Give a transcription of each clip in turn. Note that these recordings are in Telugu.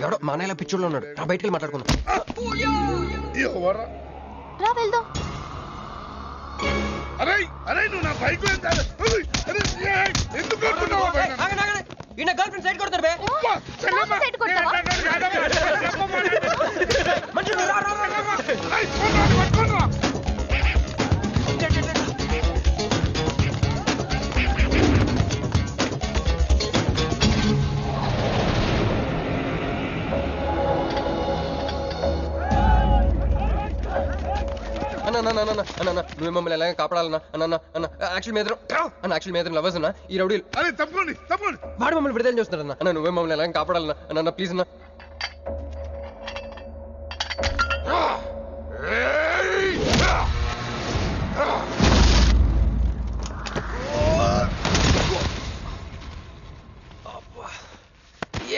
ఎవడో మా అన్నయ్య పిచ్చోళ్ళు ఉన్నాడు. రా బయటికి వెళ్ళి మాట్లాడుకుందాం. రా వెళ్దాం. అరే అరే నువ్వు నా బైక్ ఎందుకు ఈయన గర్ల్ ఫ్రెండ్ సైడ్ కొడతారు బే. సైడ్ కొడతావా? నువ్వు మమ్మల్ని ఎలాగ కాపాడాలన్నా అన్న అన్న యాక్చువల్ మీద లవర్స్ అన్న ఈ రౌడీలు అరే తప్పండి తప్పండి వాడు మమ్మల్ని విడుదల చేస్తున్నారన్న. అన్న నువ్వే మమ్మల్ని ఎలాగ కాపాడాలన్నా అన్న ప్లీజ్ అన్న.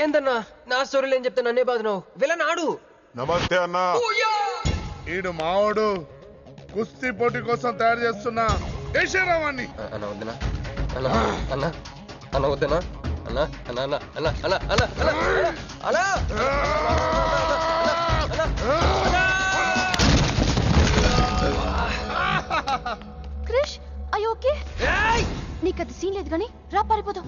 ఏందన్నా నా స్టోరీలు ఏం చెప్తా నన్నే బాధ నువ్వు వెళ్ళనాడు. నమస్తే అన్న. ఈడు మావాడు కుస్తీ పోటీ కోసం తయారు చేస్తున్నా దేశరావాన్ని. అన్న వద్దనా అన్న అన్న అన్న వద్దనా అన్న అన్న అన్న అన్న అన్న అన్న అన్న క్రిష్ అయ్యో ఓకే నీకు అది సీన్ లేదు కానీ రా పారిపోదాం.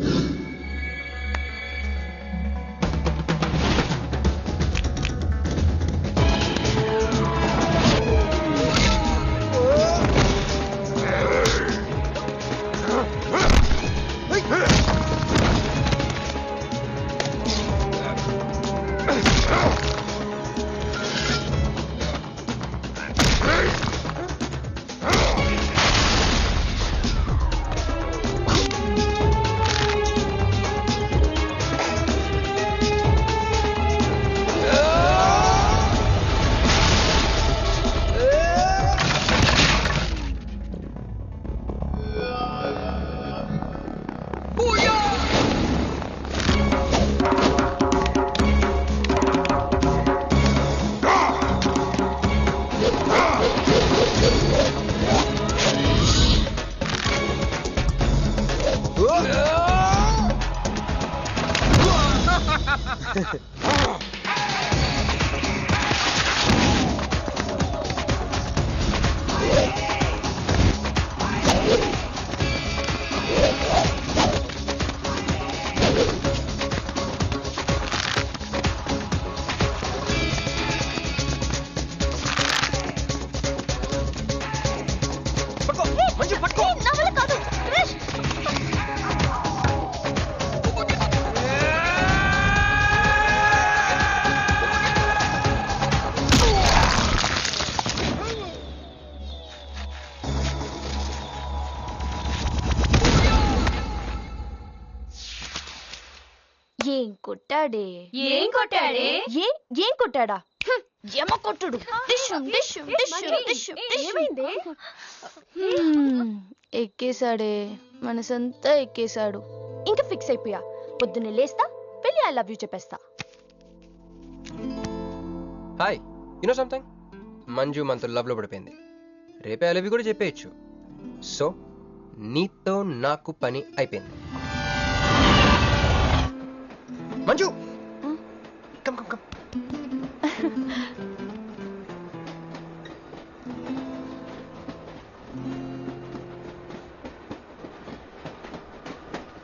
ఏం కొట్టాడే ఏం కొట్టాడా ఏమ కొట్టుడు ఎక్కేశాడే మనసంతా ఎక్కేశాడు. ఇంకా ఫిక్స్ అయిపోయా పొద్దున్నే లేస్తా వెళ్ళి ఐ లవ్ యూ చెప్పేస్తా. హాయ్ యూనో సంథింగ్ మంజు మనతో లవ్ లో పడిపోయింది. రేపే ఐ లవ్ యూ కూడా చెప్పేయచ్చు. సో నీతో నాకు పని అయిపోయింది. Manju come come come.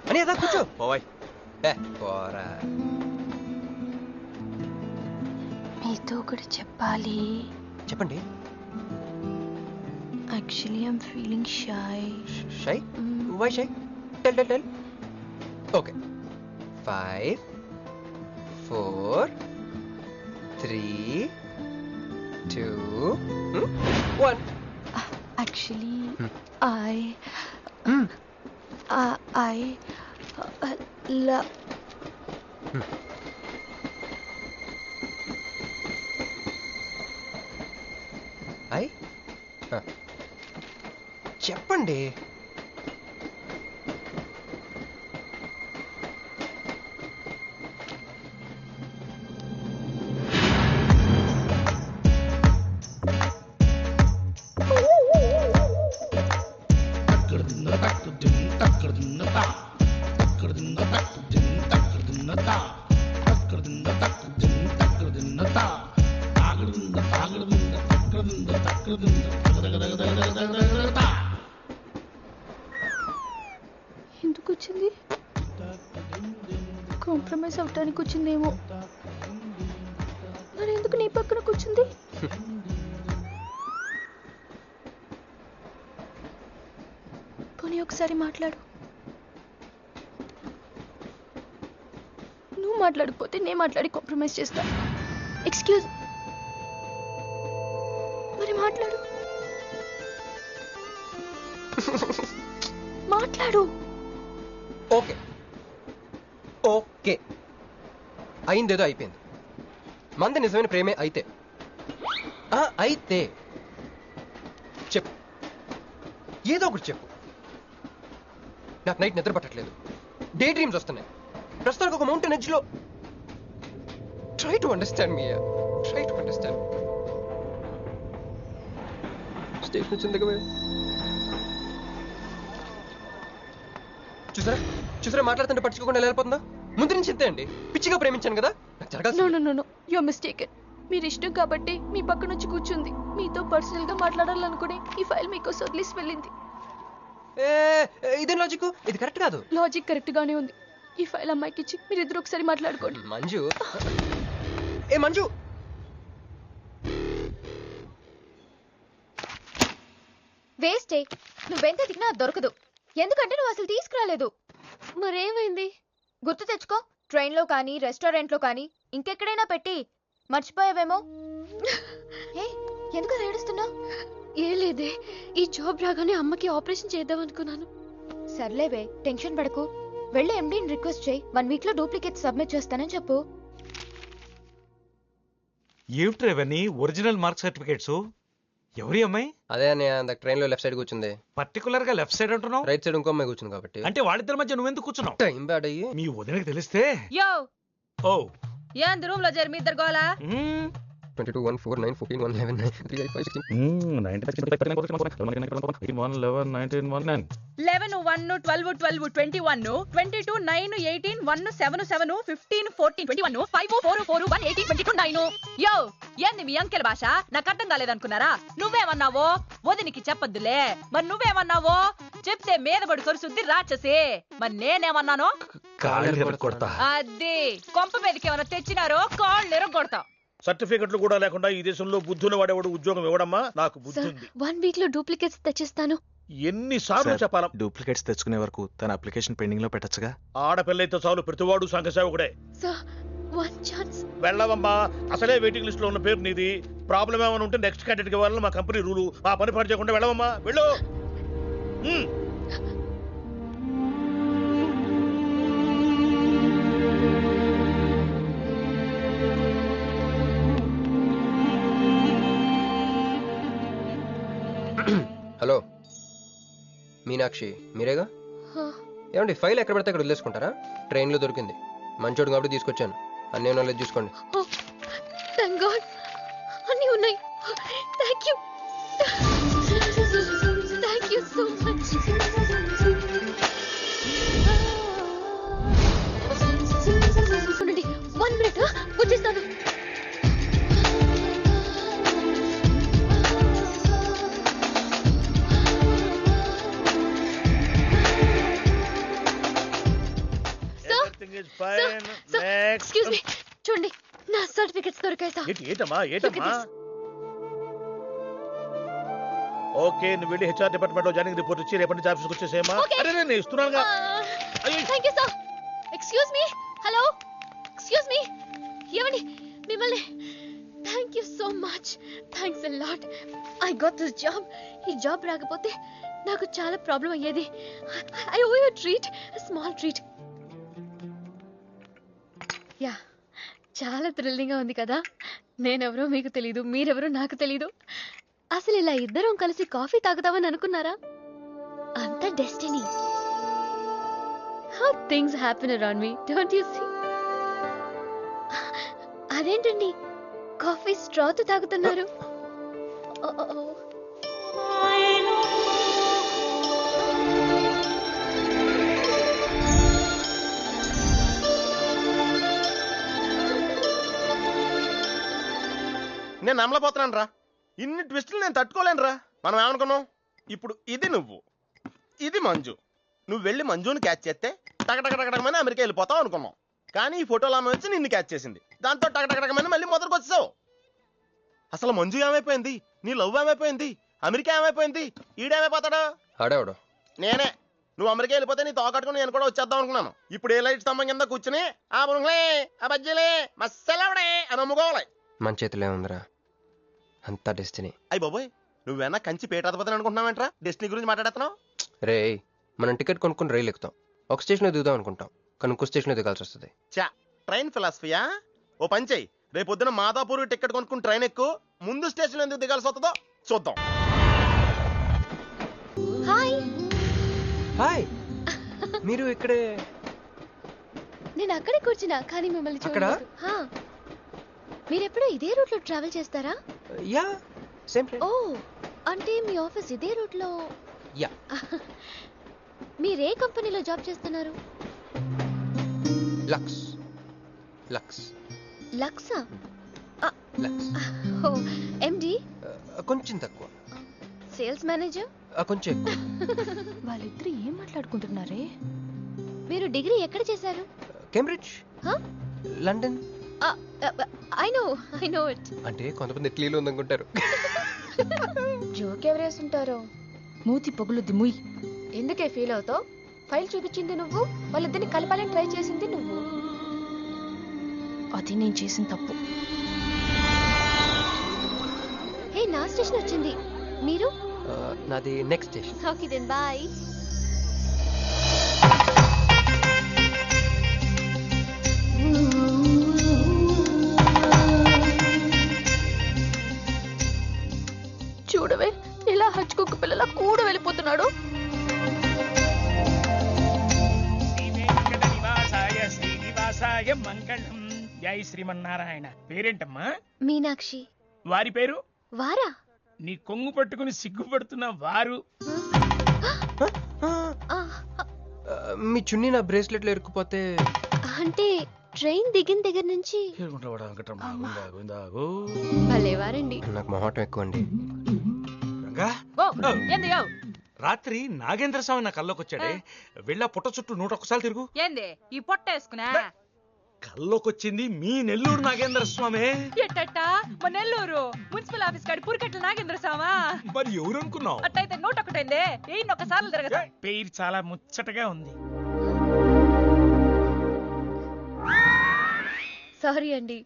అని అదా కూర్చో పోయ్ పోరా. మీతో ఒకటి చెప్పాలి. చెప్పండి. Actually I'm feeling shy. Shy why shy tell tell tell. Okay 5 4 3 2 1. Actually, I love. చెప్పండి. మాట్లాడడానికి వచ్చిందేమో. మరి ఎందుకు నీ పక్కన కూర్చుంది? పోనీ ఒకసారి మాట్లాడు. నువ్వు మాట్లాడకపోతే నేను మాట్లాడి కాంప్రమైజ్ చేస్తా. ఎక్స్క్యూజ్, మరి మాట్లాడు. మాట్లాడు. ఓకే ఓకే, అయిందేదో అయిపోయింది. మంది నిజమైన ప్రేమే అయితే అయితే చెప్పు, ఏదో ఒకటి చెప్పు. నాకు నైట్ నిద్ర పట్టట్లేదు, డే డ్రీమ్స్ వస్తున్నాయి. ప్రస్తుతానికి ఒక మౌంటైన్ ఎడ్జ్లో. Try to understand me, try to understand. Station వచ్చింది కదా. చూసారా చూసారా, మాట్లాడుతుంటే పట్టించుకోకుండా వెళ్ళిపోతుందా? ముందు నుంచి చెప్తే అండి, పిచ్చిగా ప్రేమించాను కదా, నాకు జరగాల్సింది. No you're mistaken. మీరు ఇష్టం కాబట్టి మీ పక్కన వచ్చి కూర్చుంది. మీతో పర్సనల్ గా మాట్లాడాలనుకుని ఈ ఫైల్ మీకోసం వదిలేసి వెళ్ళింది. ఇదేం లాజిక్? ఇది కరెక్ట్ కాదు. లాజిక్ కరెక్ట్ గానే ఉంది. ఈ ఫైల్ అమ్మాయికి ఇచ్చి మీరు ఇద్దరు ఒకసారి మాట్లాడుకోండి. మంజు, మంజు, వేస్టే. నువ్వెంత తిన్నా దొరకదు, ఎందుకంటే నువ్వు అసలు తీసుకురాలేదు. మరేమైంది? గుర్తు తెచ్చుకో. ట్రైన్లో కానీ రెస్టారెంట్లో కానీ ఇంకెక్కడైనా పెట్టి మర్చిపోయావేమో. ఏ ఎందుకు ఏడుస్తున్నావు? ఏ లేదే, ఈ జాబ్ రాగానే అమ్మకి ఆపరేషన్ చేద్దాం అనుకున్నాను. సర్లేవే, టెన్షన్ పడకు. వెళ్ళి ఎండీని రిక్వెస్ట్ చేయి, 1 వీక్ లో డూప్లికేట్ సబ్మిట్ చేస్తానని చెప్పు. ఏమిట్రా ఇవన్నీ ఒరిజినల్ మార్క్ సర్టిఫికేట్స్? ఎవరి అమ్మాయి? అదే అన్నయ్య, ట్రైన్ లో లెఫ్ట్ సైడ్ కూర్చుంది. పర్టికులర్ గా లెఫ్ట్ సైడ్ అంటున్నావు? రైట్ సైడ్ ఇంకో అమ్మాయి కూర్చుంది కాబట్టి. అంటే వాళ్ళిద్దరి మధ్య నువ్వెందుకు కూర్చున్నావు? టైం బ్యాడ్ అయ్యి మీ వదినకి తెలిస్తే. యో ఓ ఏంది రూమ్ లో జరి మీ ఇద్దరు గోలా? 22 1 4 9 14 1 11 9 3 5 5 16 11 1 12 12 21 22 9 18 1 7 7 15 14 21 5 4 4 1 18 22 9. యో ఏంది మీ అంకెల భాష? నాకు అర్థం కాలేదనుకున్నారా? నువ్వేమన్నావో వదినికి చెప్పొద్దులే. మరి నువ్వేమన్నావో చెప్తే మీద పడి కరుసుద్ది రాక్షసి. మరి నేనేమన్నాను? అది కొంప మీదకి ఏమన్నా తెచ్చినారో కాళ్ళు ఎరగొడతా. సర్టిఫికెట్లు కూడా లేకుండా ఈ దేశంలో బుద్ధుని వాడేవాడు ఉద్యోగం ఇవ్వడమ్మా? నాకు బుద్ధి ఉంది. 1 వీక్ లో డూప్లికేట్స్ తెచ్చిస్తాను. ఎన్నిసార్లు చెప్పాలా? డూప్లికేట్స్ తెచ్చుకునే వరకు తన అప్లికేషన్ పెండింగ్ లో పెట్టచ్చుగా. ఆడపిల్లైతే చాలు, ప్రతివాడు సంఘ సేవకుడే. Sir, 1 chance. వెళ్ళవమ్మా, అసలే వెయిటింగ్ లిస్ట్ లో ఉన్న పేరు నీది. ప్రాబ్లం ఏమైనా ఉంటే నెక్స్ట్ క్యాండిడేట్ కి ఇవ్వాలని మా కంపెనీ రూలు. ఆ పని పని చేయకుండా వెళ్ళవమ్మా, వెళ్ళు. హలో మీనాక్షి, మీరేగా? ఏమండి, ఫైల్ ఎక్కడ పడితే అక్కడ వదిలేసుకుంటారా? ట్రైన్లో దొరికింది, మంచోడు కాబట్టి తీసుకొచ్చాను. అన్నీ నాలెడ్జ్ చూసుకోండి. థాంక్ గాడ్, అన్నీ ఉన్నాయి. Thank you, thank you so much. చూడండి, 1 మినిట్ వచ్చేస్తాను. ఎక్స్క్యూజ్ మీ, చూడండి నా సర్టిఫికెట్స్ దొరికాయి సార్. ఏటమ్మా ఏటమ్మా? ఓకే, నువ్వు వెళ్ళి హెచ్ఆర్ డిపార్ట్మెంట్ లో జాయినింగ్ రిపోర్ట్ ఇచ్చి రేపటి నుంచి ఆఫీస్కి వచ్చేసేమా. అరే నేను ఇస్తున్నానుగా. Thank you sir. Excuse me, hello, excuse me, ఏమండి మిమ్మల్ని. Thank you so much, thanks a lot. I got this job. ఈ జాబ్ రాకపోతే నాకు చాలా ప్రాబ్లం అయ్యేది. I owe you treat, small treat. Yeah, చాలా థ్రిల్లింగ్గా ఉంది కదా. నేనెవరో మీకు తెలీదు, మీరెవరో నాకు తెలీదు. అసలు ఇలా ఇద్దరం కలిసి కాఫీ తాగుతామని అనుకున్నారా? అంత destiny. How things happen around me, don't you see? అదేంటండి కాఫీ స్ట్రాతో తాగుతున్నారు? నేను నమ్మలేకపోతున్నాను రా, ఇన్ని ట్విస్టులు నేను తట్టుకోలేను రా. మనం ఏమనుకున్నాం? ఇప్పుడు ఇది నువ్వు, ఇది మంజు. నువ్వు వెళ్ళి మంజుని క్యాచ్ చేస్తే టకటకటకటకమని అమెరికా వెళ్ళిపోతావు అనుకున్నాం. కానీ ఈ ఫోటోలో ఆమె వచ్చి నిన్ను క్యాచ్ చేసింది. దాంతో టకటకటకమని మళ్ళీ మొదటికి వచ్చావు. అసలు మంజు ఏమైపోయింది? నీ లవ్ ఏమైపోయింది? అమెరికా ఏమైపోయింది? ఈడేమైపోతాడు? ఆడేవాడు నేనే. నువ్వు అమెరికా వెళ్ళిపోతే నీ తోకట్టుకుని నేను కూడా వచ్చేద్దాం అనుకున్నాను. ఇప్పుడు ఏ లైట్ స్తంభం కింద కూర్చుని ఆ బుంగ్లే ఆ బజ్జీలే మస్సలవడే అని అమ్ముకోవాలి. మన చేతిలో ఉందిరా, అంతా డెస్టినీ. అయ్యి బాబోయ్, నువ్వేనా కంచి పేటాధిపతిని అనుకుంటున్నావేంట్రా? డెస్టినీ గురించి మాట్లాడుతున్నావు? రే, మనం టికెట్ కొనుక్కుని రైలు ఎక్కుతాం, ఒక స్టేషన్లో దిగుదాం అనుకుంటాం, కానీ ఇంకో స్టేషన్లో దిగాల్సి వస్తుంది. చా, ట్రైన్ ఫిలాసఫియా? ఓ పని చెయ్యి, రేపు పొద్దున మాదాపూర్ టికెట్ కొనుక్కుని ట్రైన్ ఎక్కు, ముందు స్టేషన్ ఎందుకు దిగాల్సి వస్తుందో చూద్దాం. హాయ్. హాయ్, మీరు ఇక్కడే? నేను అక్కడే కూర్చున్నా, కానీ మిమ్మల్ని అక్కడా? చూడలేదు. హా. మీరెప్పుడు ఇదే రూట్ లో ట్రావెల్ చేస్తారా? Yeah, same train. ఓ, అంటే మీ ఆఫీస్ ఇదే రూట్ లో? యా. మీరే కంపెనీలో జాబ్ చేస్తున్నారు? లక్స్. లక్స్. లక్సా? లక్స్. ఓ, ఎండి? కొంచెం తక్కువ. Sales manager? కొంచెం ఎక్కువ. వాళ్ళిద్దరు ఏం మాట్లాడుకుంటున్నారే? మీరు డిగ్రీ ఎక్కడ చేశారు? Cambridge. London. I know it. అంటే కొంతమంది ఇట్లీలో ఉందనుకుంటారు. జోక్ ఎవరేస్తుంటారో. మూతి పొగులుద్ది ముయ్. ఎందుకే ఫీల్ అవుతావు? ఫైల్ చూపించింది నువ్వు, వాళ్ళిద్దరిని కలపాలని ట్రై చేసింది నువ్వు. అది నేను చేసిన తప్పు. హే, నా స్టేషన్ వచ్చింది. మీరు? నాది next station. Okay then bye. చూడవే, ఇలా హచ్చుకుక్క పిల్లల కూడా వెళ్ళిపోతున్నాడు. శ్రీనివాసాయ మంగళం. జై శ్రీమన్నారాయణ. పేరేంటమ్మా? మీనాక్షి. వారి పేరు? వారా? నీ కొంగు పట్టుకుని సిగ్గుపడుతున్న వారు. మీ చున్నీ నా బ్రేస్లెట్ లో ఇరుక్కుపోతే? అంటే ట్రైన్ దిగిన దగ్గర నుంచి. భలేవారండి. నాకు మొహటం ఎక్కువ అండి. రాత్రి నాగేంద్ర స్వామి నా కల్లోకి వచ్చాడే, వెళ్ళా పుట్ట చుట్టూ 101 తిరుగు. ఏంది ఈ పొట్ట వేసుకున్నా? కల్లోకొచ్చింది మీ నెల్లూరు నాగేంద్ర స్వామి. ఎట్టట మా నెల్లూరు మున్సిపల్ ఆఫీస్ కాడి పురికట్ల నాగేంద్ర స్వామా? మరి ఎవరు అనుకున్నావు? అట్టయితే 101 ఏయ్ ఒకసార్లు తిరగదా? పేరు చాలా ముచ్చటగా ఉంది. సారీ అండి,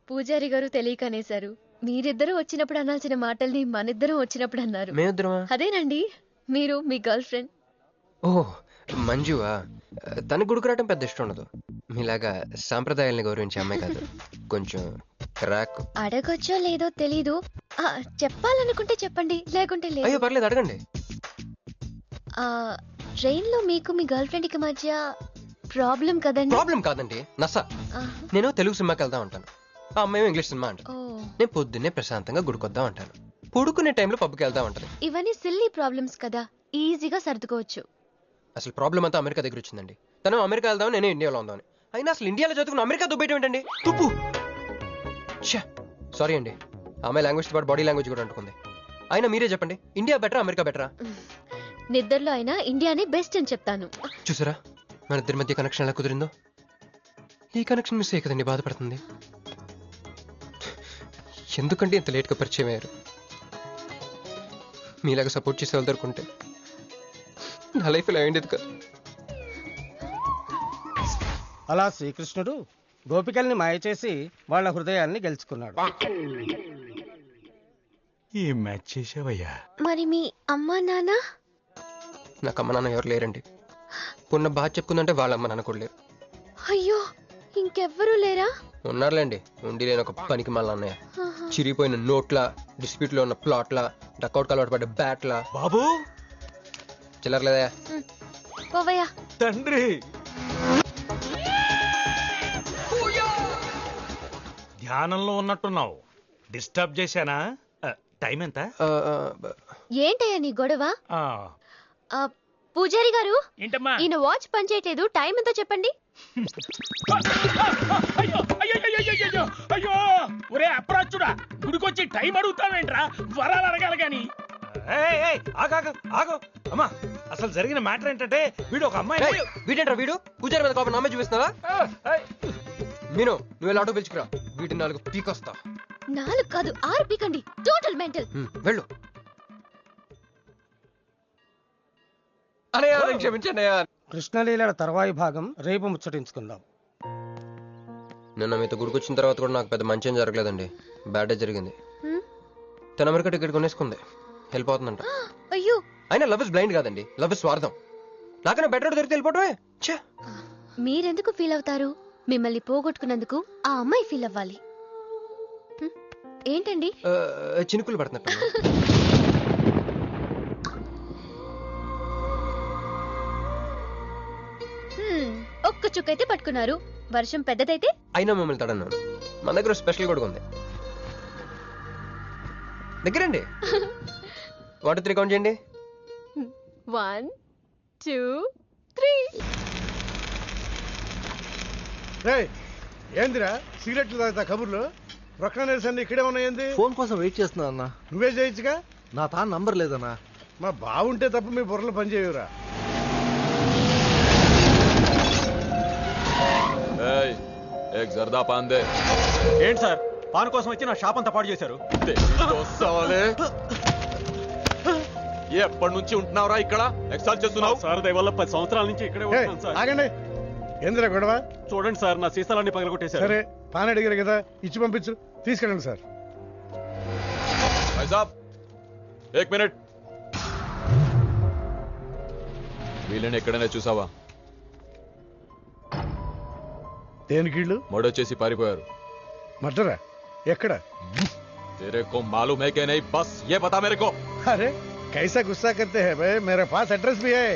పూజారి గారు తెలియక అనేశారు. మీరిద్దరూ వచ్చినప్పుడు అనాల్సిన మాటల్ని మనిద్దరం వచ్చినప్పుడు అన్నారు. మేమిద్దరమా? అదేనండి, మీరు మీ గర్ల్ ఫ్రెండ్. ఓ, మంజువా? తన గుడికి రావడం పెద్ద ఇష్టం ఉండదు. మీలాగా సాంప్రదాయాల్ని గౌరవించే అమ్మాయి కాదు, కొంచెం క్రాక్. అడగొచ్చో లేదో తెలీదు, చెప్పాలనుకుంటే చెప్పండి, లేకుంటే లేదు. అయ్యో పర్లేదు, అడగండి. ట్రైన్ లో మీకు మీ గర్ల్ ఫ్రెండ్ కి మధ్య ప్రాబ్లం కదండి? ప్రాబ్లం కాదండి, నస. నేను తెలుగు సినిమాకి వెళ్తా ఉంటాను, ఆ అమ్మాయి ఇంగ్లీష్ సినిమా అంటాను. నేను పొద్దున్నే ప్రశాంతంగా గుడికొద్దాం అంటాను, పడుకునే టైంలో పబ్కి వెళ్తా ఉంటాను. ఇవన్నీ సిల్లీ ప్రాబ్లమ్స్ కదా, ఈజీగా సర్దుకోవచ్చు. అసలు ప్రాబ్లం అంతా అమెరికా దగ్గర వచ్చిందండి. తను అమెరికా వెళ్దాం, నేను ఇండియాలో ఉందామని. అయినా అసలు ఇండియాలో చదువుకున్న అమెరికా దుబ్బేయటం ఏంటండి? తుప్పు. సారీ అండి, ఆమె లాంగ్వేజ్ పాటు బాడీ లాంగ్వేజ్ కూడా అంటుకుంది. అయినా మీరే చెప్పండి, ఇండియా బెటరా అమెరికా బెటరా? నిద్రలో అయినా ఇండియానే బెస్ట్ అని చెప్తాను. చూసారా మన ఇద్దరి మధ్య కనెక్షన్ ఎలా కుదిరిందో? ఈ కనెక్షన్ మిస్ అయ్యే కదండి బాధపడుతుంది. ఎందుకంటే ఇంత లేట్గా పరిచయం అయ్యారు? మీలాగా సపోర్ట్ చేసే వాళ్ళు దొరుకుంటే నా లైఫ్ ఇలా అయ్యింది కదా. అలా శ్రీకృష్ణుడు గోపికల్ని మాయ చేసి వాళ్ళ హృదయాల్ని గెలుచుకున్నాడు. ఈ మ్యాచ్ చేసావయ్యా. మరి మీ అమ్మా నాన్న? నాకు అమ్మ నాన్న ఎవరు లేరండి. పున్న బాగా చెప్పుకుందంటే వాళ్ళ అమ్మ నాన్న కూడా లేరు. అయ్యో, ఇంకెవ్వరూ లేరా? ఉన్నారులేండి, ఉండి లేని ఒక పనికి మళ్ళీ అన్నయ్య. చిరిగిపోయిన నోట్ల, డిస్ప్యూట్ లో ఉన్న ప్లాట్ల, డకౌట్ అలవాటు పడ్డ బ్యాట్ల. బాబు చిల్లరలేదా? పోవయ్యా. తండ్రి ధ్యానంలో ఉన్నట్టున్నావు, డిస్టర్బ్ చేశానా? టైం ఎంత? ఏంటయ్యా నీ గొడవ? పూజారి గారు, ఏంటమ్మా? ఈయన వాచ్ పనిచేయట్లేదు, టైం ఎంతో చెప్పండి. అయ్యో ఒరే అప్రాచుడా, గుడికొచ్చి టైం అడుగుతావేంట్రా? వరాలు అడగాలి గాని. ఆగో అమ్మా, అసలు జరిగిన మ్యాటర్ ఏంటంటే వీడు ఒక అమ్మాయి వీడేంట్రా వీడు పూజారి మీద కోపం నామే చూపిస్తున్నావా మీను నువ్వు వెళ్ళి ఆటో పిలుచుకురా వీటి 4 పీకొస్తా 4 కాదు 6 పీకండి. Total mental. వెళ్ళు అనయ్య క్షమించండి. కృష్ణలీల తర్వాయి భాగం రేపు ముచ్చటించుకుందాం. నిన్న మీతో గుడికొచ్చిన తర్వాత కూడా నాకు పెద్ద మంచి ఏం జరగలేదండి. బ్యాడ్ జరిగింది. తన అమెరికా టికెట్ కొనేసుకుంది, వెళ్ళిపోతుందంట. అయ్యో, అయినా లవ్ ఇస్ బ్లైండ్ కాదండి, లవ్ ఇస్ స్వార్థం. నాకన్నా బెటర్ దొరికి వెళ్ళిపోవటమే. మీరెందుకు ఫీల్ అవుతారు? మిమ్మల్ని పోగొట్టుకున్నందుకు ఆ అమ్మాయి ఫీల్ అవ్వాలి. ఏంటండి చినుకులు పడుతున్నట్టు. ఒక్క చుక్కైతే పట్టుకున్నారు. వర్షం పెద్దదైతే అయినా మమ్మల్ని తడన్నాను. మన దగ్గర స్పెషల్ కూడా ఉంది. దగ్గరండి. 1 2 3 కౌంట్ చేయండి. 1 2 3. ఏందిరా సిగరెట్లు తాగుతా కబుర్లు? ప్రొక్లనేషన్ ఇక్కడే ఉన్నాయండి. ఫోన్ కోసం వెయిట్ చేస్తున్నా అన్న. నువ్వే చేయొచ్చుగా. నా తాను నంబర్ లేదన్నా. మా బాగుంటే తప్ప మీ బుర్రలు పనిచేయవురా. ఏంటి సార్ పాన్ కోసం వచ్చి నా షాప్ అంతా పాడు చేశారు? ఎప్పటి నుంచి ఉంటున్నావురా ఇక్కడ? ఎక్సాల్ చేస్తున్నావు సార్ దయవల్ల 10 సంవత్సరాల నుంచి ఇక్కడే ఉంటున్నాను సార్. ఆగండి. ఏందిరా గొడవ? చూడండి సార్ నా సీసాలన్నీ పగలగొట్టేశారు. సరే పాన్ అడిగారు కదా, ఇచ్చి పంపించు. తీసుకెళ్ళండి సార్. ఏక్ మినిట్. వీళ్ళని ఎక్కడైనా చూసావా? దేనికిళ్ళు మర్డర్ చేసి పారిపోయారు. మర్డరా? ఎక్కడ? तेरे को मालूम है कि नहीं? बस ये बता मेरे को. अरे कैसा गुस्सा करते हैं भाई, मेरे पास एड्रेस भी है.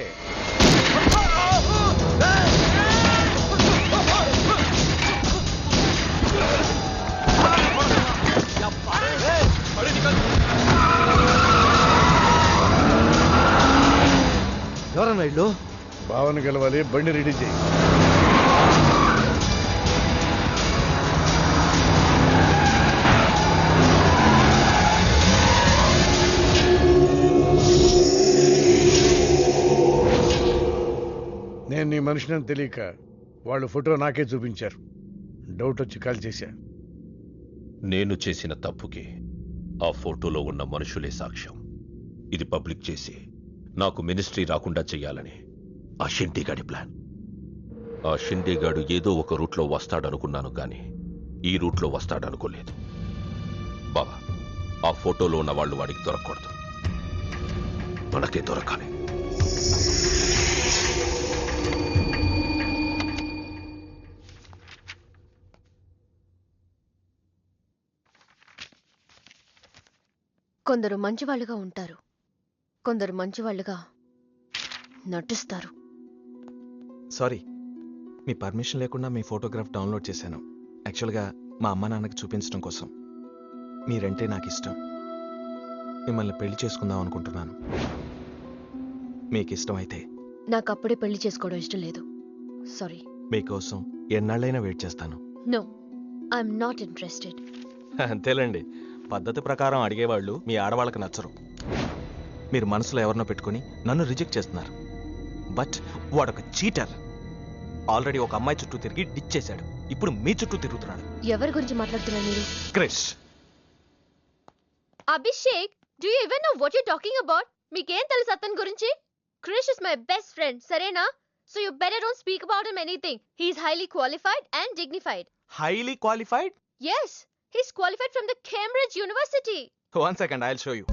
ఎవరన్నా ఇల్లు? భావన గెలవాలి, బండి రెడీ చేయి. నేను నీ మనిషిని తెలియక వాళ్ళు ఫోటో నాకే చూపించారు. డౌట్ వచ్చి కాల్ చేశా. నేను చేసిన తప్పుకి ఆ ఫోటోలో ఉన్న మనుషులే సాక్ష్యం. ఇది పబ్లిక్ చేసి నాకు మినిస్ట్రీ రాకుండా చెయ్యాలని ఆ షిండేగాడి ప్లాన్. ఆ షిండేగాడు ఏదో ఒక రూట్లో వస్తాడనుకున్నాను కానీ ఈ రూట్లో వస్తాడనుకోలేదు. బాబా, ఆ ఫోటోలో ఉన్న వాళ్ళు వాడికి దొరకకూడదు, మనకే దొరకాలి. కొందరు మంచివాళ్ళుగా ఉంటారు, కొందరు మంచివాళ్ళుగా నటిస్తారు. సారీ, మీ పర్మిషన్ లేకుండా మీ ఫోటోగ్రాఫ్ డౌన్లోడ్ చేశాను. యాక్చువల్గా మా అమ్మ నాన్నకి చూపించడం కోసం. మీరంటే నాకు ఇష్టం. మిమ్మల్ని పెళ్లి చేసుకుందాం అనుకుంటున్నాను. మీకు ఇష్టం అయితే. నాకు అప్పుడే పెళ్లి చేసుకోవడం ఇష్టం లేదు. సారీ. మీకోసం ఎన్నాళ్ళైనా వెయిట్ చేస్తాను. No, I am not interested. అంతేలేండి, పద్ధతి ప్రకారం అడిగేవాళ్ళు మీ ఆడవాళ్ళకి నచ్చరు. మీరు మనసులో ఎవరినో పెట్టుకుని నన్ను రిజెక్ట్ చేస్తున్నారు. బట్ వాడొక చీటర్. ఆల్రెడీ ఒక అమ్మాయి చుట్టూ తిరిగి డిచ్ చేశాడు. ఇప్పుడు మీ చుట్టూ తిరుగుతున్నాడు. ఎవరి గురించి మాట్లాడుతున్నారు మీరు? Krish. Abhishek, do you even know what you talking about? మీకేం తెలుసు అతని గురించి? Krish is my best friend, సరేనా? So you better don't speak about him anything. He is highly qualified and dignified. Highly qualified? Yes, he's qualified from the Cambridge University. 1 second, I'll show you.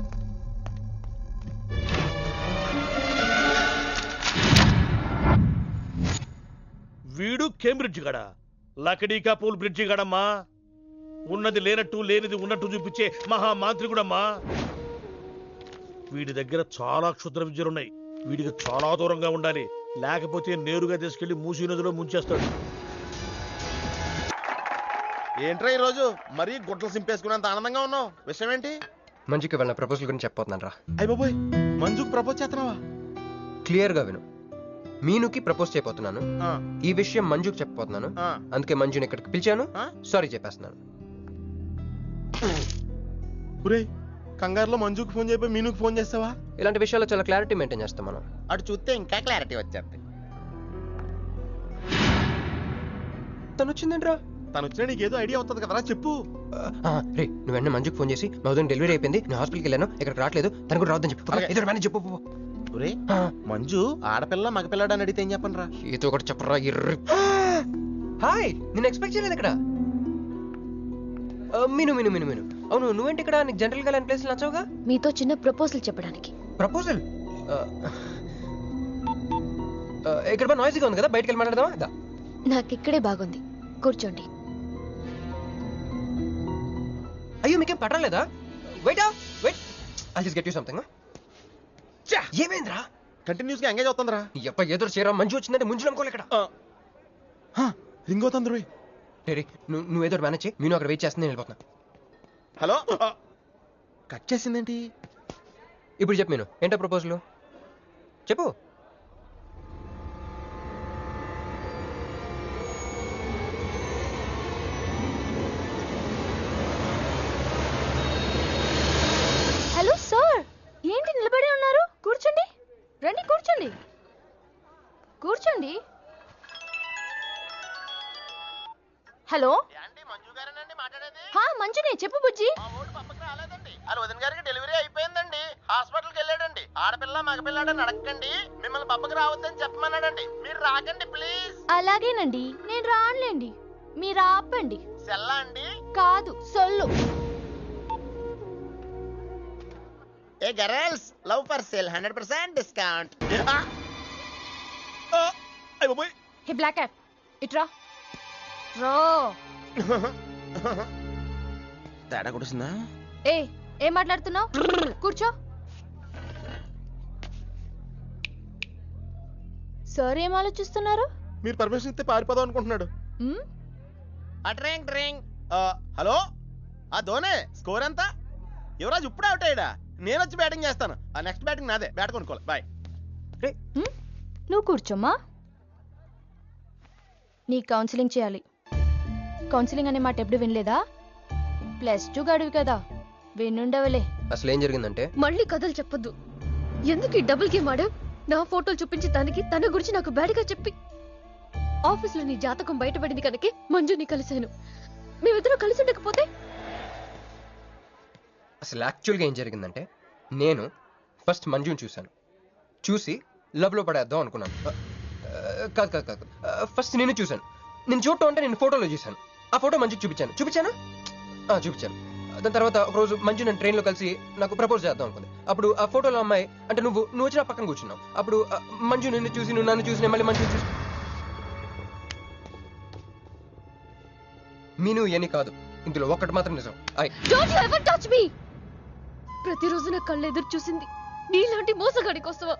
వీడు కేంబ్రిడ్జ్ గడ, లకడీకా పూల్ బ్రిడ్జి గడమ్మా. ఉన్నది లేనట్టు లేనిది ఉన్నట్టు చూపించే మహా మాంత్రికుడమ్మా. వీడి దగ్గర చాలా క్షుద్ర విద్యలున్నాయి. వీడికి చాలా దూరంగా ఉండాలి, లేకపోతే నేరుగా తీసుకెళ్లి మూసీ నదిలో ముంచేస్తాడు. ఏంట్రా ఈరోజు మరీ గుడ్లు సింపేసుకున్నంత ఆనందంగా ఉన్నావు? విషయం ఏంటి? మంజుకి వాళ్ళ ప్రపోజల్ గురించి చెప్పబోతున్నాను రా. అయ్య బాబోయ్, మంజుకి ప్రపోజ్ చేస్తున్నావా? క్లియర్ గా విను. మీనుకి ప్రపోజ్ చేయబోతున్నాను. ఈ విషయం మంజుకి చెప్పబోతున్నాను. అందుకే మంజుని ఇక్కడికి పిలిచాను. సారీ చెప్పేస్తున్నాను. కంగారులో మంజుకి ఫోన్ చేయబోయి మీనుకి ఫోన్ చేస్తావా? ఇలాంటి విషయాల్లో చాలా క్లారిటీ మెయింటైన్ చేస్తాం మనం. అటు చూస్తే ఇంకా క్లారిటీ వచ్చేది. తను వచ్చిందేంట్రా? తను వచ్చినా నీకేదో ఐడియా అవుతుంది కదరా, చెప్పు. రే నువ్వు వెంటనే మంజుకి ఫోన్ చేసి మా వదిన డెలివరీ అయిపోయింది, నేను హాస్పిటల్కి వెళ్ళాను, ఇక్కడికి రావట్లేదు, తను కూడా రావద్దని చెప్పు. ఏదో మేనేజ్ చెప్పు. ఒరే మంజు ఆడపిల్ల మగపిల్లాడు అని అడిగితే ఏం చెప్పను రా? ఏదో ఒకటి చెప్పరా. హాయ్, నేను ఎక్స్పెక్ట్ చేయలేదు ఇక్కడ. మీను మీను మీను మీను అవును, నువ్వేంటి ఇక్కడ? నీకు జనరల్ గా లేని ప్లేస్ నచ్చవుగా? మీతో చిన్న ప్రపోజల్ చెప్పడానికి. ప్రపోజల్? ఇక్కడ నాయిస్గా ఉంది కదా, బయటకు వెళ్ళి మాట్లాడదామా? నాకు ఇక్కడే బాగుంది, కూర్చోండి. అయ్యో మీకేం పట్టలేదా? Wait wait, I just get you something. ఏమైందిరా? కంటిన్యూస్ గా ఎంగేజ్ అవుతుందిరా. ఎప్ప ఏదో చేరా, మంజు వచ్చిందంటే ముంజు నమ్ముకోలే ఇక్కడ. రింగ్ అవుతుంది రోయ్. నువ్వు ఏదో మేనేజ్ చేయి, నేను అక్కడ వెయిట్ చేస్తుంది, నేను వెళ్ళిపోతున్నా. హలో, కట్ చేసిందేంటి? ఇప్పుడు చెప్పు మీను, ఏంటో ప్రపోజల్ చెప్పు. హలో సార్, ఏంటి నిలబడి ఉన్నారు? కూర్చోండి, రండి కూర్చోండి, కూర్చోండి. హలో, మంజునే, చెప్పు బుజ్జి. వాళ్ళ వదిన గారికి డెలివరీ అయిపోయిందండి, హాస్పిటల్కి వెళ్ళాడండి. ఆడపిల్ల మగపిల్లాడని అడగండి, మిమ్మల్ని పప్పకి రావద్దని చెప్పమన్నాడండి. మీరు రాకండి ప్లీజ్. అలాగేనండి, నేను రానులేండి, మీరు ఆపండి. సెల్లా అండి? కాదు, సొల్లు. Hey girls, love for sale 100% discount. Hey black cat, ఇట్రా. రో తేడా కొడుతుందా? ఏం మాట్లాడుతున్నావు? కూర్చో. సార్ ఏం ఆలోచిస్తున్నారు? మీరు పర్మిషన్ ఇస్తే పారిపోదాం అనుకుంటున్నాడు. హలో, ఆ ధోనే స్కోర్ ఎంత? యువరాజ్ ఇప్పుడే అవుట్ అయ్యాడా? నేను వచ్చి బ్యాటింగ్ చేస్తాను. ఆ నెక్స్ట్ బ్యాటింగ్ నాదే, బ్యాట్ కొనుక్కోవాలి. బాయ్. నువ్వు కూర్చోమ్మా. నీ కౌన్సిలింగ్ చేయాలి. కౌన్సిలింగ్ అనే మాట ఎప్పుడు వినలేదా? +2 గడివి కదా, వినుండవలే. అసలు ఏం జరిగిందంటే, మళ్ళీ కథలు చెప్పొద్దు. ఎందుకు ఈ డబుల్ గేమ్ ఆడావు? నా ఫోటోలు చూపించి దానికి తన గురించి నాకు బ్యాడ్గా చెప్పి ఆఫీస్లో నీ జాతకం బయటపడింది కనుకే మంజుని కలిశాను. మేమిద్దరం కలిసి ఉండకపోతే? అసలు యాక్చువల్గా ఏం జరిగిందంటే, నేను ఫస్ట్ మంజుని చూశాను, చూసి లవ్లో పడేద్దాం అనుకున్నాను. కాదు కాదు కాదు, ఫస్ట్ నేను చూశాను. నేను చూడటం అంటే నేను ఫోటోలో చూశాను. ఆ ఫోటో మంజుకి చూపించాను. దాని తర్వాత ఒకరోజు మంజు నేను ట్రైన్లో కలిసి నాకు ప్రపోజ్ చేద్దాం అనుకుంది. అప్పుడు ఆ ఫోటోలో అమ్మాయి అంటే నువ్వు వచ్చి నా పక్కన కూర్చున్నావు. అప్పుడు మంజు నిన్ను చూసి, నువ్వు నన్ను చూసి, మళ్ళీ మంజు చూసి. మీను ఏని కాదు, ఇందులో ఒక్కటి మాత్రం నిజం. Don't you ever touch me! ప్రతిరోజు నా కళ్ళు ఎదురు చూసింది నీలాంటి మోసగాడి కోసమా?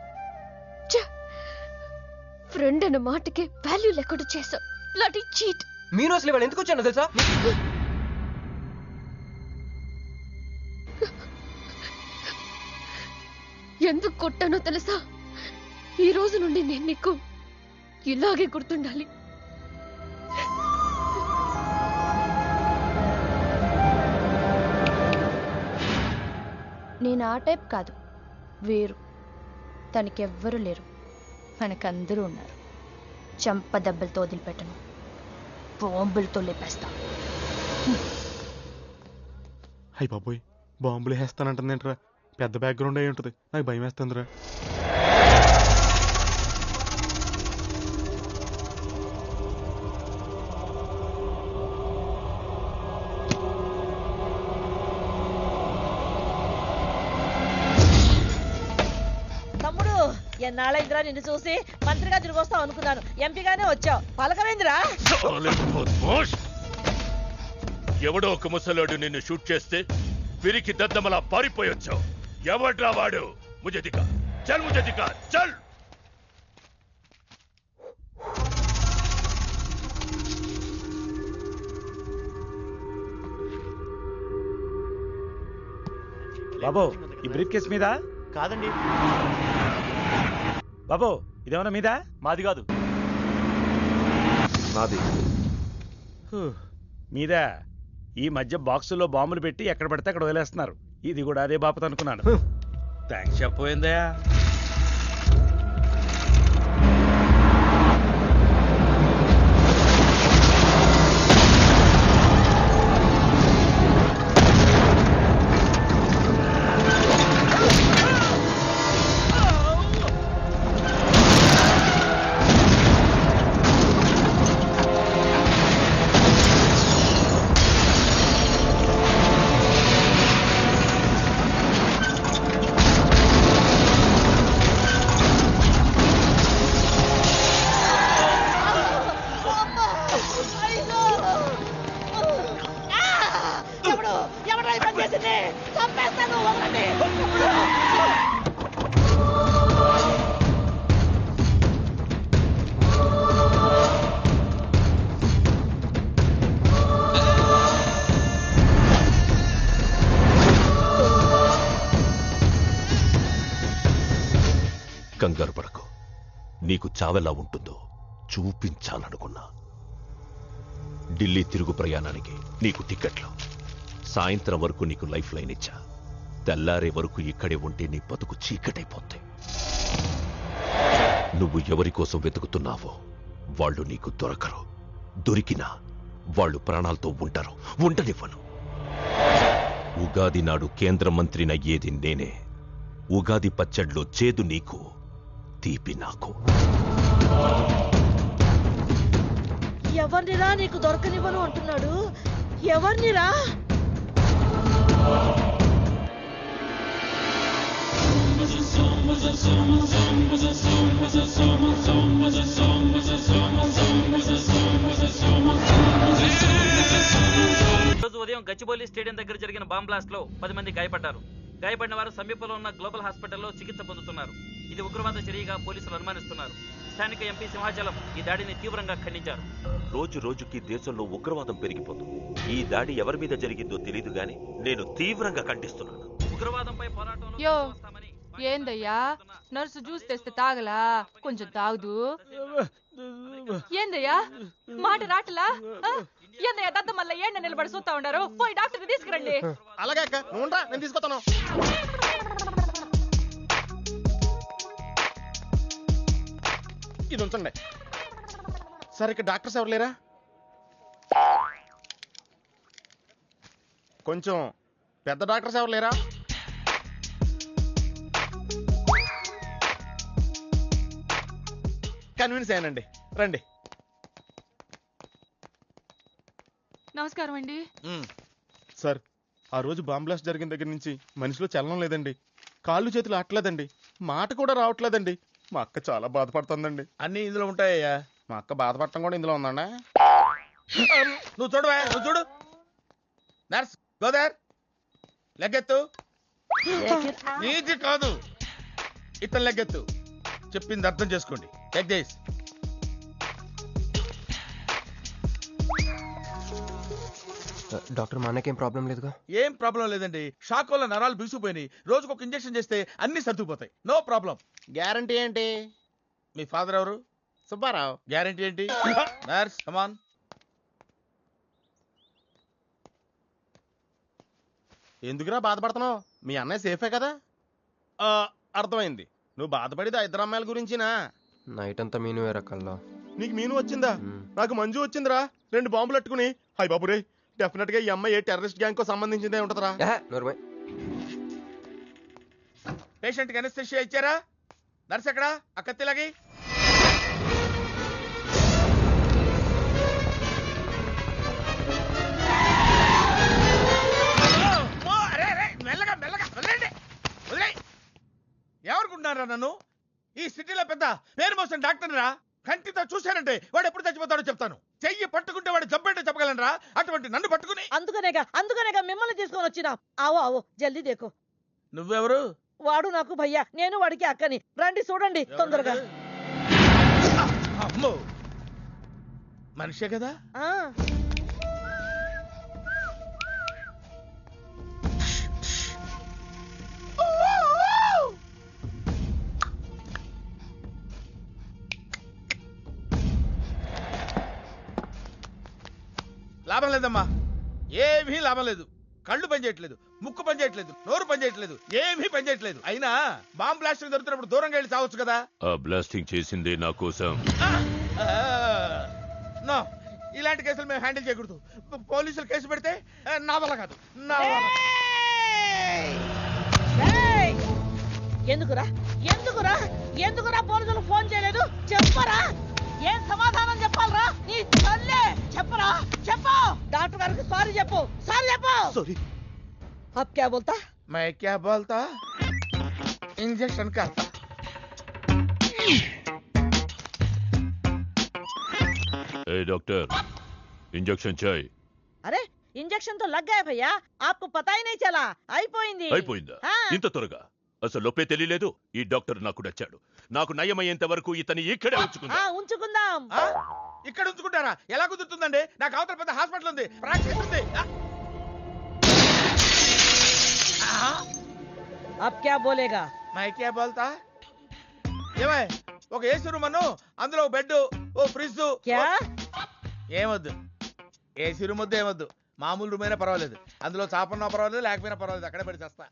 ఫ్రెండ్ అన్న మాటకే వాల్యూ లేకుండా చేసావు. లాంటి చీట్. మీను అసలు ఇవాళ ఎందుకు వచ్చానో తెలుసా? ఎందుకు కొట్టానో తెలుసా? ఈ రోజు నుండి నేను నీకు ఇలాగే గుర్తుండాలి. నేను ఆ టైప్ కాదు, వేరు. తనకెవ్వరూ లేరు, మనకందరూ ఉన్నారు. చంప దెబ్బలతో వదిలిపెట్టను, బాంబులతో లేపేస్తా. అయ్య బాబోయ్, బాంబులు వేస్తానంటుందేంట్రా? పెద్ద బ్యాక్గ్రౌండ్ అయి ఉంటుంది, నాకు భయం వేస్తుందిరా. తమ్ముడు, ఎన్నాళ్ళైందిరా నిన్ను చూసి? మంత్రిగా తిరిగి వస్తావు అనుకున్నాను, ఎంపీగానే వచ్చావు. పలకవేందిరా? ఎవడో ఒక ముసలోడు నిన్ను షూట్ చేస్తే పిరికి దద్దమలా పారిపోయొచ్చావు. ఎవడ్రా వాడు? ముझे दिखा, चल मुझे दिखा, चल. బాబు, ఈ బ్రీఫ్ కేస్ మీద? కాదండి. బాబు, ఇదేమన్నా మీద? మాది కాదు. నాది. మీద. ఈ మధ్య బాక్సుల్లో బాంబులు పెట్టి ఎక్కడ పడితే అక్కడ వదిలేస్తున్నారు. ఇది కూడా అదే బాపత అనుకున్నాను. థ్యాంక్స్ చెప్పబోయిందయా. కంగారు పడకు. నీకు చావెలా ఉంటుందో చూపించాలనుకున్నా. ఢిల్లీ తిరుగు ప్రయాణానికి నీకు టిక్కెట్లు. సాయంత్రం వరకు నీకు లైఫ్ లైన్ ఇచ్చా. తెల్లారే వరకు ఇక్కడే ఉంటే నీ బతుకు చీకటైపోతాయి. నువ్వు ఎవరి కోసం వెతుకుతున్నావో వాళ్ళు నీకు దొరకరు. దొరికినా వాళ్ళు ప్రాణాలతో ఉంటారు. ఉండనివ్వను. ఉగాది నాడు కేంద్ర మంత్రినయ్యేది నేనే. ఉగాది పచ్చడ్లో చేదు నీకు, తీపి నాకు. ఎవరినిరా నీకు దొరకనివ్వను అంటున్నాడు? ఎవరినిరా? రోజు ఉదయం గచ్చిబౌలి స్టేడియం దగ్గర జరిగిన బాంబ్ బ్లాస్ట్ లో 10 మంది గాయపడ్డారు. గాయపడిన వారు సమీపంలో ఉన్న గ్లోబల్ హాస్పిటల్లో చికిత్స పొందుతున్నారు. ఇది ఉగ్రవాద చర్యగా పోలీసులు అనుమానిస్తున్నారు. స్థానిక ఎంపీ సింహాచలం ఈ దాడిని తీవ్రంగా ఖండించారు. రోజు రోజుకి దేశంలో ఉగ్రవాదం పెరిగిపోతుంది. ఈ దాడి ఎవరి మీద జరిగిందో తెలియదు గాని నేను తీవ్రంగా ఖండిస్తున్నాను. ఉగ్రవాదంపై పోరాటంలో యో ఏందయ్యా, నర్సు జ్యూస్ తెస్తే తాగలా? కొంచెం తాగుదు. ఏందయ్యా మాట రాటలా? ఏందయ్యా దద్ద మళ్ళీ ఏండ నిలబడి చూస్తా ఉండారు? పోయి డాక్టర్ తీసుకురండి. అలాగే అక్క, నువ్వు ఉండరా, నేను తీసుకొస్తాను. ఇది ఉంచండి. సార్ ఇక్కడ డాక్టర్స్ ఎవరు లేరా? కొంచెం పెద్ద డాక్టర్స్ ఎవరు లేరా? కన్విన్స్ అయ్యానండి, రండి. నమస్కారం అండి. సార్ ఆ రోజు బాంబ్ బ్లాస్ట్ జరిగిన దగ్గర నుంచి మనిషిలో చలనం లేదండి. కాళ్ళు చేతులు ఆటలేదండి. మాట కూడా రావట్లేదండి. మా అక్క చాలా బాధపడుతుందండి. అన్ని ఇందులో ఉంటాయ్యా. మా అక్క బాధపడటం కూడా ఇందులో ఉందండి. నువ్వు చూడవా, నువ్వు చూడు. నర్స్ గోదర్, లెగ్గెత్తు. నీది కాదు, ఇతను లెగ్గెత్తు. చెప్పింది అర్థం చేసుకోండి. Take this. డాక్టర్, మా అన్నకేం ప్రాబ్లం లేదుగా? ఏం ప్రాబ్లం లేదండి. షాక్ వల్ల నరాలు బిగుసిపోయినాయి. రోజుకు ఒక ఇంజెక్షన్ చేస్తే అన్ని సర్దుకుపోతాయి. No problem. గ్యారంటీ ఏంటి? మీ ఫాదర్ ఎవరు? సుబ్బారావు. గ్యారంటీ ఏంటి? నర్స్ కమాన్. ఎందుకురా బాధపడుతున్నావు? మీ అన్నయ్య సేఫే కదా? అర్థమైంది. నువ్వు బాధపడేది ఆ ఇద్దరు అమ్మాయిల గురించినా? నైట్ అంతా మీను వేరే కల్లా. నీకు మీను వచ్చిందా? నాకు మంజు వచ్చిందిరా. 2 బాంబులు అట్టుకుని. హాయ్ బాబు రే, డెఫినెట్ గా ఈ అమ్మాయి ఏ టెర్రరిస్ట్ గ్యాంగ్ కో సంబంధించిందే ఉంటదరా. పేషెంట్ కి అనస్థెషియా ఇచ్చారా? నర్స్ ఎక్కడా? ఆ కత్తిలాగి. మెల్లగా మెల్లగా వదిలేండి, వదిలే. ఎవరుకుంటున్నారా నన్ను? ఈ సిటీలో పెద్ద పేరు మోసం డాక్టర్ రా. కంటితో చూశానంటే వాడు ఎప్పుడు చచ్చిపోతాడో చెప్తాను. చెయ్యి పట్టుకుంటే వాడు జబ్బేంటో చెప్పగలనరా? అటువంటి నన్ను పట్టుకుని. అందుకనేగా మిమ్మల్ని తీసుకొని వచ్చినా. ఆవో ఆవో జల్దీ దేకో. నువ్వెవరు? వాడు నాకు భయ్యా, నేను వాడికి అక్కని. రండి చూడండి తొందరగా. అమ్మో, మనిషే కదా? లాభం లేదమ్మా, ఏమీ లాభం లేదు. కళ్ళు పనిచేయట్లేదు, ముక్కు పనిచేయట్లేదు, నోరు పనిచేయట్లేదు, ఏమీ పనిచేయట్లేదు. అయినా బాంబ్ బ్లాస్టింగ్ జరుగుతున్నప్పుడు దూరంగా వెళ్ళి చావచ్చు కదా. ఆ బ్లాస్టింగ్ చేసిందే నా కోసం. నో, ఇలాంటి కేసులు మేము హ్యాండిల్ చేయకూడదు. పోలీసులు కేసు పెడితే నా వల్ల కాదు, నా వల్ల. ఎందుకురా ఎందుకురా ఎందుకురా పోలీసులు ఫోన్ చేయలేదు? చెప్పరా, ఏం సమాధానం చెప్పాలరా? నీ తల్లే చెప్పరా, చెప్పు. డాక్టర్ గారికి సారీ చెప్పు, సారీ చెప్పు. సారీ. అబ్ క్యా బోల్తా? मैं क्या बोलता, इंजेक्शन करता. ఏ డాక్టర్, ఇంజెక్షన్ చేయి. అరే ఇంజెక్షన్ తో లగ్ గయా భయ్యా, ఆప్కో పతా హీ నహీ చలా. అయిపోయింది. అయిపోయిందా? ఇంత త్వరగా? అసలు లోపే తెలియలేదు. ఈ డాక్టర్ నాకు నచ్చాడు. నాకు నయమయ్యేంత వరకు ఇతని ఇక్కడే ఉంచుకుందా. ఉంచుకుందాం. ఇక్కడ ఉంచుకుంటారా? ఎలా కుదురుతుందండి? నాకు అవతల పెద్ద హాస్పిటల్ ఉంది, ప్రాక్టీస్ ఉంది. అబ్ క్యా బోలేగా? मैं क्या बोलता, ఏమై ఒక ఏసీ రూమ్ అను, అందులో బెడ్, ఓ ఫ్రిడ్జ్. క్యా? ఏమొద్దు, ఏసీ రూమ్ వద్దు, ఏమొద్దు. మామూలు రూమ్ అయినా పర్వాలేదు, అందులో చాపన్నా పర్వాలేదు, లేకపోయినా పర్వాలేదు, అక్కడే పడి చేస్తా.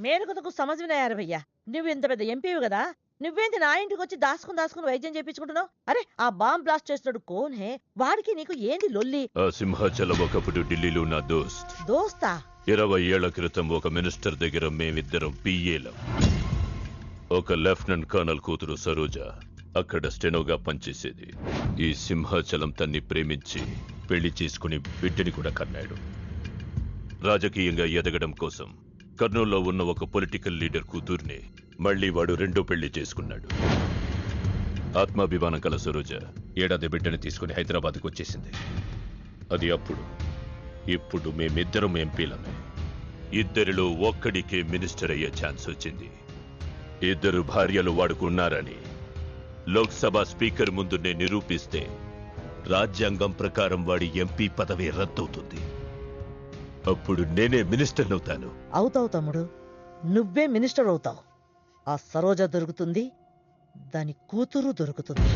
మేరకు తకు సమజ్వినాయారు భయ్యా. నువ్వు ఇంత పెద్ద ఎంపీవి కదా, నువ్వేంటి నా ఇంటికి వచ్చి దాసుకుని వైద్యం చేయించుకుంటున్నావు? అరే ఆ బాంబ్ బ్లాస్ట్ చేస్తున్నాడు కోన్ హే, వాడికి నీకు ఏంది లొల్లి? ఆ సింహాచలం ఒకప్పుడు ఢిల్లీలో నా దోస్త్. దోస్తా? 20 ఏళ్ల క్రితం ఒక మినిస్టర్ దగ్గర మేమిద్దరం పిఏలం. ఒక లెఫ్టినెంట్ కర్నల్ కూతురు సరోజ అక్కడ స్టెనోగా పనిచేసేది. ఈ సింహాచలం తన్ని ప్రేమించి పెళ్లి చేసుకుని బిడ్డని కూడా కన్నాడు. రాజకీయంగా ఎదగడం కోసం కర్నూల్లో ఉన్న ఒక పొలిటికల్ లీడర్ కూతుర్ని మళ్లీ వాడు రెండో పెళ్లి చేసుకున్నాడు. ఆత్మాభిమానం కల సరోజ ఏడాది బిడ్డని తీసుకుని హైదరాబాద్కు వచ్చేసింది. అది అప్పుడు. ఇప్పుడు మేమిద్దరం ఎంపీలమే. ఇద్దరిలో ఒక్కడికే మినిస్టర్ అయ్యే ఛాన్స్ వచ్చింది. ఇద్దరు భార్యలు వాడుకున్నారని లోక్సభ స్పీకర్ ముందు నేను నిరూపిస్తే రాజ్యాంగం ప్రకారం వాడి ఎంపీ పదవి రద్దవుతుంది. అప్పుడు నేనే మినిస్టర్ అవుతాను. అవుతావు తమ్ముడు, నువ్వే మినిస్టర్ అవుతావు. ఆ సరోజ దొరుకుతుంది, దాని కూతురు దొరుకుతుంది.